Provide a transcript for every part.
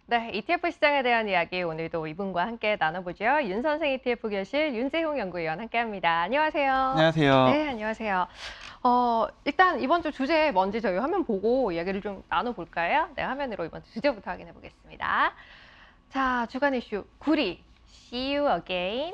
네, ETF 시장에 대한 이야기 오늘도 이분과 함께 나눠보죠. 윤 선생 ETF 교실 윤재홍 연구위원 함께합니다. 안녕하세요. 안녕하세요. 네, 안녕하세요. 일단 이번 주 주제 뭔지 저희 화면 보고 이야기를 좀 나눠볼까요? 네, 화면으로 이번 주 주제부터 확인해 보겠습니다. 자, 주간 이슈 구리. See you again.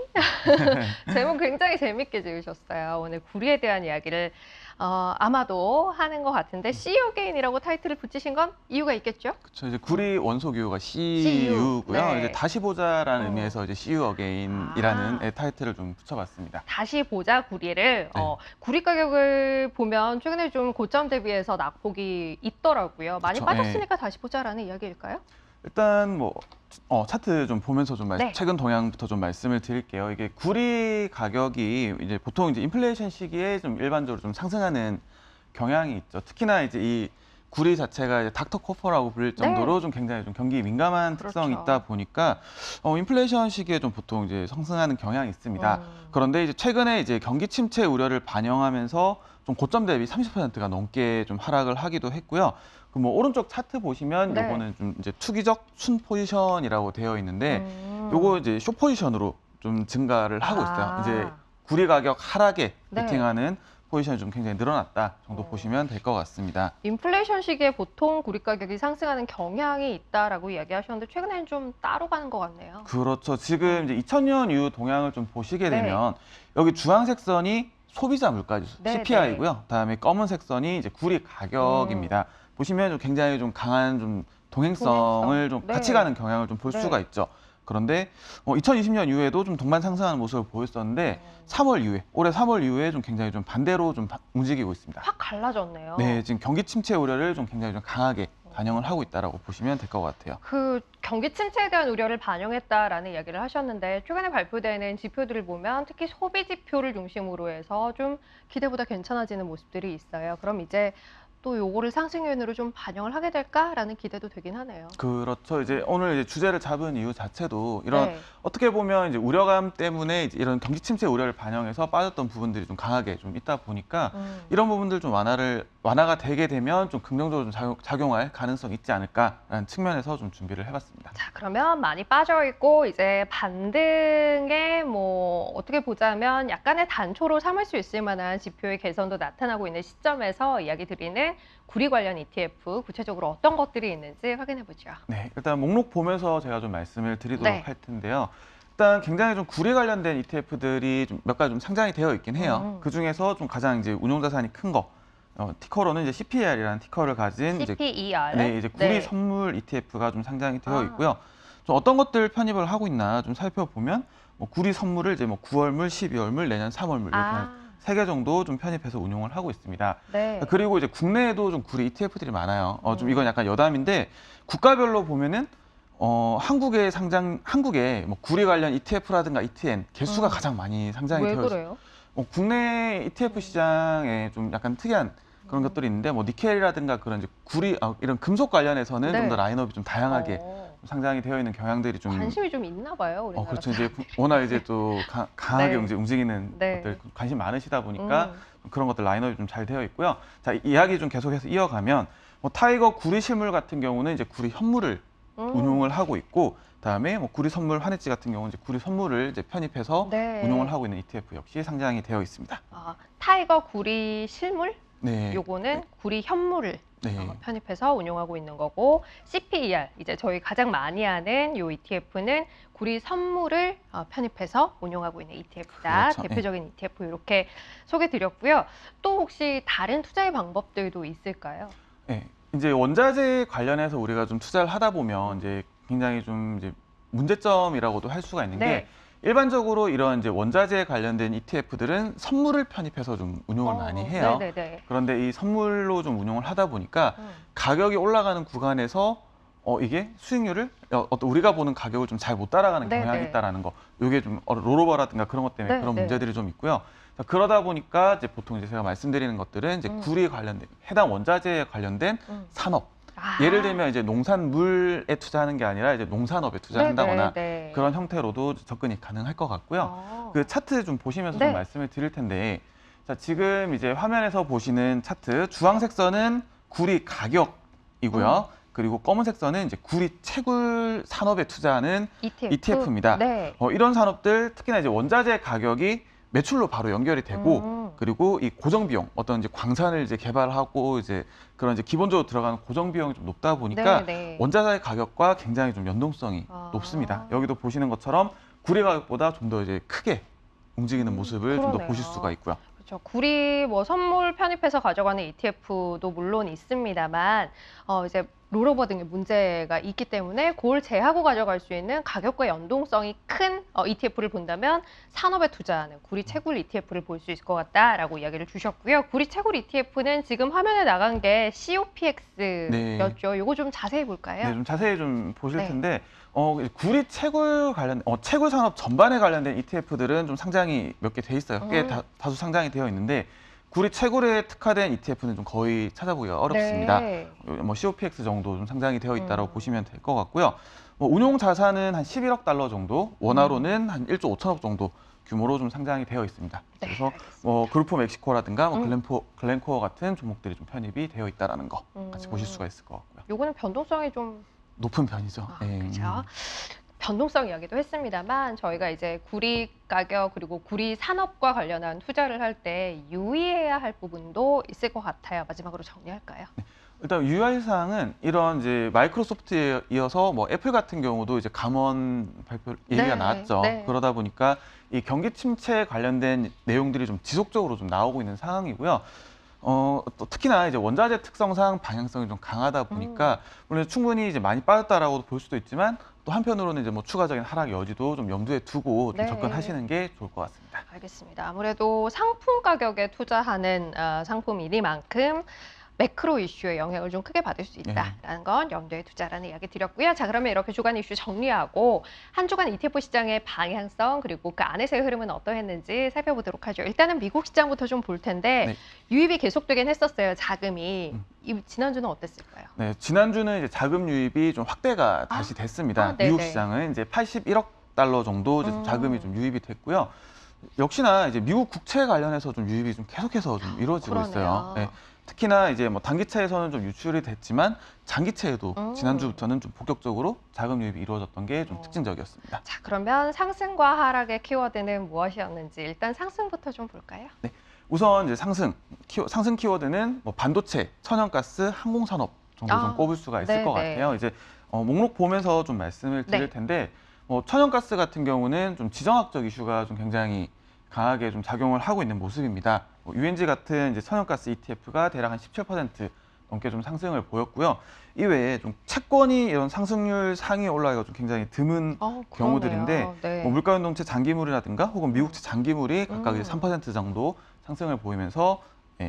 제목 굉장히 재밌게 지으셨어요. 오늘 구리에 대한 이야기를 아마도 하는 것 같은데 See you again이라고 타이틀을 붙이신 건 이유가 있겠죠? 그쵸, 이제 구리 원소 기호가 See you. CU고요. 네. 이제 다시 보자라는 어. 의미에서 이제 See you again이라는 아. 타이틀을 좀 붙여봤습니다. 다시 보자 구리를 네. 구리 가격을 보면 최근에 좀 고점 대비해서 낙폭이 있더라고요. 많이 그쵸, 빠졌으니까 다시 보자라는 이야기일까요? 일단 뭐 차트 좀 보면서 좀 네. 최근 동향부터 좀 말씀을 드릴게요. 이게 구리 가격이 이제 보통 이제 인플레이션 시기에 좀 일반적으로 좀 상승하는 경향이 있죠. 특히나 이제 이 구리 자체가 이제 닥터 코퍼라고 불릴 정도로 좀 굉장히 좀 경기 민감한 특성이 그렇죠. 있다 보니까 인플레이션 시기에 좀 보통 이제 상승하는 경향이 있습니다. 음. 그런데 이제 최근에 이제 경기 침체 우려를 반영하면서 좀 고점 대비 30%가 넘게 좀 하락을 하기도 했고요. 그 뭐 오른쪽 차트 보시면 네. 요거는 좀 이제 투기적 순 포지션이라고 되어 있는데 요거 이제 숏 포지션으로 좀 증가를 하고 있어요. 이제 구리 가격 하락에 네. 베팅하는 포지션이 좀 굉장히 늘어났다 정도 보시면 될 것 같습니다. 인플레이션 시기에 보통 구리 가격이 상승하는 경향이 있다라고 이야기하셨는데 최근에는 좀 따로 가는 것 같네요. 그렇죠. 지금 이제 2000년 이후 동향을 좀 보시게 네. 되면 여기 주황색 선이 소비자 물가지수 네, CPI고요. 그다음에 검은색 선이 이제 구리 가격입니다. 보시면 좀 굉장히 좀 강한 좀 동행성을 좀 네. 같이 가는 경향을 좀 볼 네. 수가 있죠. 그런데 2020년 이후에도 좀 동반 상승하는 모습을 보였었는데 3월 이후에 올해 3월 이후에 좀 굉장히 좀 반대로 좀 움직이고 있습니다. 확 갈라졌네요. 네, 지금 경기 침체 우려를 좀 굉장히 좀 강하게 반영을 하고 있다라고 보시면 될 것 같아요. 그 경기 침체에 대한 우려를 반영했다라는 이야기를 하셨는데 최근에 발표되는 지표들을 보면 특히 소비 지표를 중심으로 해서 좀 기대보다 괜찮아지는 모습들이 있어요. 그럼 이제 또 요거를 상승 요인으로 좀 반영을 하게 될까라는 기대도 되긴 하네요. 그렇죠. 이제 오늘 이제 주제를 잡은 이유 자체도 이런 네. 어떻게 보면 이제 우려감 때문에 이제 이런 경기 침체 우려를 반영해서 빠졌던 부분들이 좀 강하게 좀 있다 보니까 이런 부분들 좀 완화가 되게 되면 좀 긍정적으로 좀 작용할 가능성이 있지 않을까라는 측면에서 좀 준비를 해봤습니다. 자, 그러면 많이 빠져 있고 이제 반등에 뭐 어떻게 보자면 약간의 단초로 삼을 수 있을 만한 지표의 개선도 나타나고 있는 시점에서 이야기 드리는 구리 관련 ETF 구체적으로 어떤 것들이 있는지 확인해 보죠. 네, 일단 목록 보면서 제가 좀 말씀을 드리도록 네. 할 텐데요. 일단 굉장히 좀 구리 관련된 ETF들이 좀 몇 가지 좀 상장이 되어 있긴 해요. 그 중에서 좀 가장 이제 운용 자산이 큰 거, 티커로는 이제 CPR이라는 티커를 가진 이제 CPER. 네, 이제 구리 선물 ETF가 좀 상장이 되어 있고요. 좀 어떤 것들 편입을 하고 있나 좀 살펴보면 뭐 구리 선물을 이제 뭐 9월물, 12월물, 내년 3월물 이렇게 세 개 정도 좀 편입해서 운용을 하고 있습니다. 네. 그리고 이제 국내에도 좀 구리 ETF들이 많아요. 좀 이건 약간 여담인데 국가별로 보면은 한국에 뭐 구리 관련 ETF라든가 ETN 개수가 가장 많이 상장이 왜 되어 있어요. 그래요? 국내 ETF 시장에 좀 약간 특이한 그런 것들이 있는데 뭐 니켈이라든가 그런 이제 구리 이런 금속 관련해서는 네. 좀 더 라인업이 좀 다양하게 상장이 되어 있는 경향들이 좀 관심이 좀 있나 봐요, 우리나라. 그렇죠. 이제 워낙 이제 또 강하게 네. 이제 움직이는 네. 것들 관심 많으시다 보니까 그런 것들 라인업이 좀 잘 되어 있고요. 자, 이야기 좀 계속해서 이어가면 뭐 타이거 구리 실물 같은 경우는 이제 구리 현물을 운용을 하고 있고 그다음에 뭐 구리 선물 환해지 같은 경우는 이제 구리 선물을 이제 편입해서 네. 운용을 하고 있는 ETF 역시 상장이 되어 있습니다. 타이거 구리 실물? 네. 요거는 구리 현물을 네. 편입해서 운용하고 있는 거고 CPER 이제 저희 가장 많이 하는 요 ETF는 구리 선물을 편입해서 운용하고 있는 ETF다. 그렇죠. 대표적인 ETF 이렇게 소개드렸고요. 또 혹시 다른 투자의 방법들도 있을까요? 네. 이제 원자재 관련해서 우리가 좀 투자를 하다 보면 이제 굉장히 좀 이제 문제점이라고도 할 수가 있는 네. 게 일반적으로 이런 이제 원자재 관련된 ETF들은 선물을 편입해서 좀 운용을 많이 해요. 네네네. 그런데 이 선물로 좀 운용을 하다 보니까 가격이 올라가는 구간에서 이게 수익률을 우리가 보는 가격을 좀 잘 못 따라가는 네네. 경향이 있다라는 거. 이게 좀 롤오버라든가 그런 것 때문에 네, 그런 네. 문제들이 좀 있고요. 자, 그러다 보니까 이제 보통 이제 제가 말씀드리는 것들은 이제 구리에 관련된 해당 원자재에 관련된 산업. 예를 들면 이제 농산물에 투자하는 게 아니라 이제 농산업에 투자한다거나 네네네. 그런 형태로도 접근이 가능할 것 같고요. 그 차트 좀 보시면서 네. 좀 말씀을 드릴 텐데, 자, 지금 이제 화면에서 보시는 차트 주황색 선은 구리 가격이고요. 그리고 검은색 선은 이제 구리 채굴 산업에 투자하는 ETF입니다. 네. 이런 산업들 특히나 이제 원자재 가격이 매출로 바로 연결이 되고 그리고 이 고정 비용 어떤 이제 광산을 이제 개발하고 이제 그런 이제 기본적으로 들어가는 고정 비용이 좀 높다 보니까 네. 원자재 가격과 굉장히 좀 연동성이 높습니다. 여기도 보시는 것처럼 구리 가격보다 좀 더 이제 크게 움직이는 모습을 좀 더 그러네요. 보실 수가 있고요. 그렇죠. 구리 뭐 선물 편입해서 가져가는 ETF도 물론 있습니다만 이제 롤오버 등의 문제가 있기 때문에 그걸 제하고 가져갈 수 있는 가격과 연동성이 큰 ETF를 본다면 산업에 투자하는 구리 채굴 ETF를 볼 수 있을 것 같다라고 이야기를 주셨고요. 구리 채굴 ETF는 지금 화면에 나간 게 COPX였죠. 이거 좀 자세히 볼까요? 네, 좀 자세히 좀 보실 네. 텐데 구리 채굴 관련 채굴 산업 전반에 관련된 ETF들은 좀 상장이 몇 개 돼 있어요. 꽤 다수 상장이 되어 있는데 구리 채굴에 특화된 ETF는 좀 거의 찾아보기가 어렵습니다. 네. 뭐 COPX 정도 좀 상장이 되어 있다고 보시면 될 것 같고요. 뭐 운용 자산은 한 11억 달러 정도, 원화로는 한 1조 5천억 정도 규모로 좀 상장이 되어 있습니다. 네, 그래서 알겠습니다. 뭐 그루프 멕시코라든가 뭐 글렌코어 같은 종목들이 좀 편입이 되어 있다라는 거 같이 보실 수가 있을 것 같고요. 요거는 변동성이 좀 높은 편이죠. 그렇죠. 변동성 이야기도 했습니다만 저희가 이제 구리 가격 그리고 구리 산업과 관련한 투자를 할 때 유의해야 할 부분도 있을 것 같아요. 마지막으로 정리할까요? 일단 유의할 사항은 이런 이제 마이크로소프트에 이어서 뭐 애플 같은 경우도 이제 감원 발표 얘기가 나왔죠. 네. 그러다 보니까 이 경기 침체 관련된 내용들이 좀 지속적으로 좀 나오고 있는 상황이고요. 또 특히나 이제 원자재 특성상 방향성이 좀 강하다 보니까 물론 충분히 이제 많이 빠졌다라고도 볼 수도 있지만 또 한편으로는 이제 뭐 추가적인 하락 여지도 좀 염두에 두고 좀 네. 접근하시는 게 좋을 것 같습니다. 알겠습니다. 아무래도 상품 가격에 투자하는 상품이니만큼 매크로 이슈의 영향을 좀 크게 받을 수 있다라는 건 염두에 두자라는 이야기 드렸고요. 자, 그러면 이렇게 주간 이슈 정리하고 한 주간 ETF 시장의 방향성 그리고 그 안에서의 흐름은 어떠했는지 살펴보도록 하죠. 일단은 미국 시장부터 좀 볼 텐데 네. 유입이 계속되긴 했었어요. 자금이. 지난주는 어땠을까요? 네, 지난주는 이제 자금 유입이 좀 확대가 다시 됐습니다. 네네. 미국 시장은 이제 81억 달러 정도 이제 자금이 좀 유입이 됐고요. 역시나 이제 미국 국채 관련해서 좀 유입이 좀 계속해서 좀 이루어지고 그러네요. 있어요. 네, 특히나 이제 뭐 단기채에서는 좀 유출이 됐지만 장기채에도 지난주부터는 좀 본격적으로 자금 유입이 이루어졌던 게 좀 특징적이었습니다. 자, 그러면 상승과 하락의 키워드는 무엇이었는지 일단 상승부터 좀 볼까요? 네, 우선 이제 상승 키워드는 뭐 반도체, 천연가스, 항공산업 정도 좀 꼽을 수가 있을 것 같아요. 이제 목록 보면서 좀 말씀을 드릴 텐데 천연가스 같은 경우는 좀 지정학적 이슈가 좀 굉장히 강하게 좀 작용을 하고 있는 모습입니다. UNG 같은 이제 천연가스 ETF가 대략 한 17% 넘게 좀 상승을 보였고요. 이외에 좀 채권이 이런 상승률 상위에 올라가기가 좀 굉장히 드문 경우들인데 네. 뭐 물가운동체 장기물이라든가 혹은 미국채 장기물이 각각 이제 3% 정도 상승을 보이면서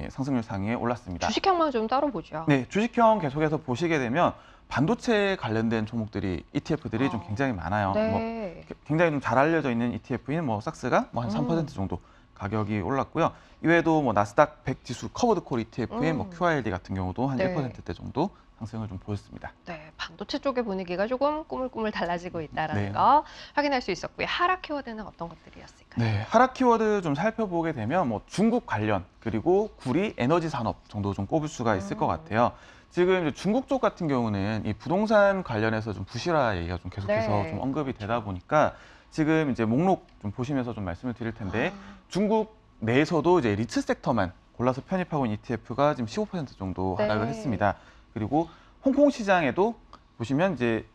상승률 상위에 올랐습니다. 주식형만 좀 따로 보죠. 네, 주식형 계속해서 보시게 되면 반도체 관련된 종목들이 ETF들이 좀 굉장히 많아요. 네. 뭐 굉장히 좀 잘 알려져 있는 ETF인 뭐 삭스가 뭐 한 3% 정도 가격이 올랐고요. 이외에도 뭐 나스닥 100 지수 커버드 콜 ETF인 뭐 QRD 같은 경우도 한 1%대 정도 상승을 좀 보였습니다. 네, 반도체 쪽의 분위기가 조금 꾸물꾸물 달라지고 있다는 네. 거 확인할 수 있었고요. 하락 키워드는 어떤 것들이었을까요? 네, 하락 키워드 좀 살펴보게 되면 뭐 중국 관련 그리고 구리 에너지 산업 정도 좀 꼽을 수가 있을 것 같아요. 지금 이제 중국 쪽 같은 경우는 이 부동산 관련해서 좀 부실화 얘기가 좀 계속해서 좀 언급이 되다 보니까 지금 이제 목록 좀 보시면서 좀 말씀을 드릴 텐데 중국 내에서도 이제 리츠 섹터만 골라서 편입하고 있는 ETF가 지금 15% 정도 하락을 했습니다. 그리고 홍콩 시장에도 보시면 이제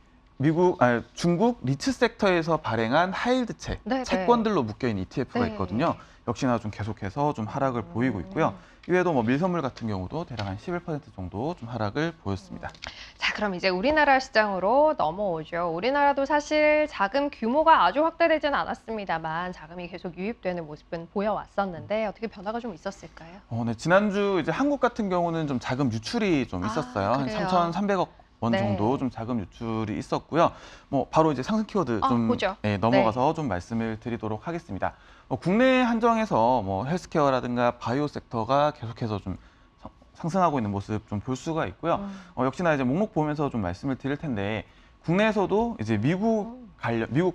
중국 리츠 섹터에서 발행한 하이힐드채 채권들로 묶여 있는 ETF가 있거든요. 역시나 좀 계속해서 좀 하락을 보이고 있고요. 이외에도 뭐 밀선물 같은 경우도 대략 한 11% 정도 좀 하락을 보였습니다. 자, 그럼 이제 우리나라 시장으로 넘어오죠. 우리나라도 사실 자금 규모가 아주 확대되지는 않았습니다만 자금이 계속 유입되는 모습은 보여왔었는데 어떻게 변화가 좀 있었을까요? 네, 지난주 이제 한국 같은 경우는 좀 자금 유출이 좀 있었어요. 한 그래요? 3,300억 원 정도 좀 자금 유출이 있었고요. 뭐 바로 이제 상승 키워드 좀 보죠. 넘어가서 좀 말씀을 드리도록 하겠습니다. 국내 한정에서 뭐 헬스케어라든가 바이오 섹터가 계속해서 좀 상승하고 있는 모습 좀 볼 수가 있고요. 역시나 이제 목록 보면서 좀 말씀을 드릴 텐데 국내에서도 이제 미국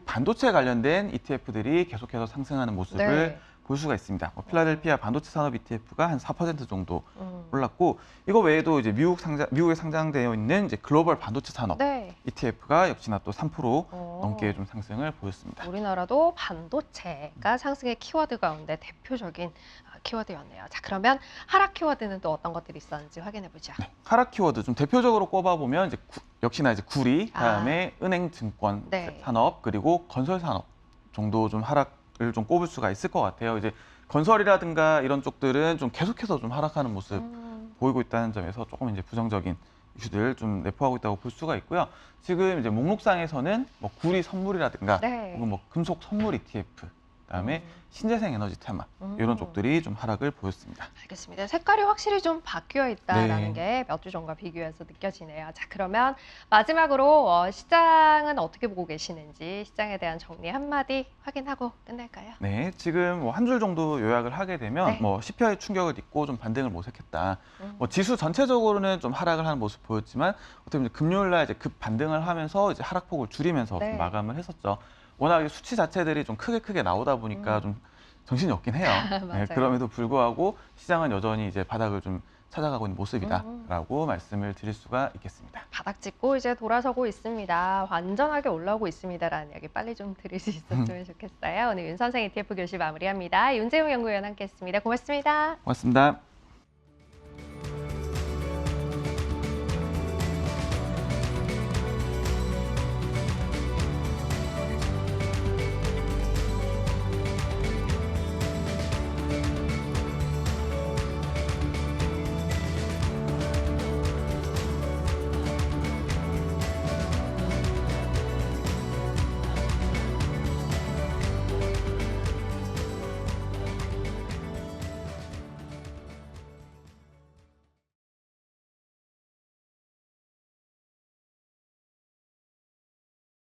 반도체 관련된 ETF들이 계속해서 상승하는 모습을 볼 수가 있습니다. 필라델피아 반도체 산업 ETF가 한 4% 정도 음. 올랐고, 이거 외에도 이제 미국에 상장되어 있는 이제 글로벌 반도체 산업 네. ETF가 역시나 또 3% 어. 넘게 좀 상승을 보였습니다. 우리나라도 반도체가 상승의 키워드 가운데 대표적인 키워드였네요. 자, 그러면 하락 키워드는 또 어떤 것들이 있었는지 확인해 보죠. 네, 하락 키워드 좀 대표적으로 꼽아보면 이제 역시나 이제 구리, 다음에 은행, 증권 네. 산업, 그리고 건설 산업 정도 좀 하락을 좀 꼽을 수가 있을 것 같아요. 이제 건설이라든가 이런 쪽들은 좀 계속해서 좀 하락하는 모습 보이고 있다는 점에서 조금 이제 부정적인 이슈들 좀 내포하고 있다고 볼 수가 있고요. 지금 이제 목록상에서는 뭐 구리 선물이라든가 네. 혹은 뭐 금속 선물 ETF, 그다음에 신재생 에너지 테마 이런 쪽들이 좀 하락을 보였습니다. 알겠습니다. 색깔이 확실히 좀 바뀌어 있다라는 네. 게 몇 주 전과 비교해서 느껴지네요. 자, 그러면 마지막으로 시장은 어떻게 보고 계시는지 시장에 대한 정리 한마디 확인하고 끝낼까요? 네, 지금 뭐 한 줄 정도 요약을 하게 되면 네. 뭐 CPI 충격을 딛고 좀 반등을 모색했다. 음. 뭐 지수 전체적으로는 좀 하락을 하는 모습 보였지만 어떻게 보면 금요일 날 이제 급 반등을 하면서 이제 하락폭을 줄이면서 네. 좀 마감을 했었죠. 워낙 수치 자체들이 좀 크게 나오다 보니까 좀 정신이 없긴 해요. 맞아요. 그럼에도 불구하고 시장은 여전히 이제 바닥을 좀 찾아가고 있는 모습이다라고 말씀을 드릴 수가 있겠습니다. 바닥 짚고 이제 돌아서고 있습니다. 완전하게 올라오고 있습니다라는 이야기 빨리 좀 들을 수 있었으면 좋겠어요. 오늘 윤 선생 ETF 교실 마무리합니다. 윤재용 연구위원 함께했습니다. 고맙습니다. 고맙습니다.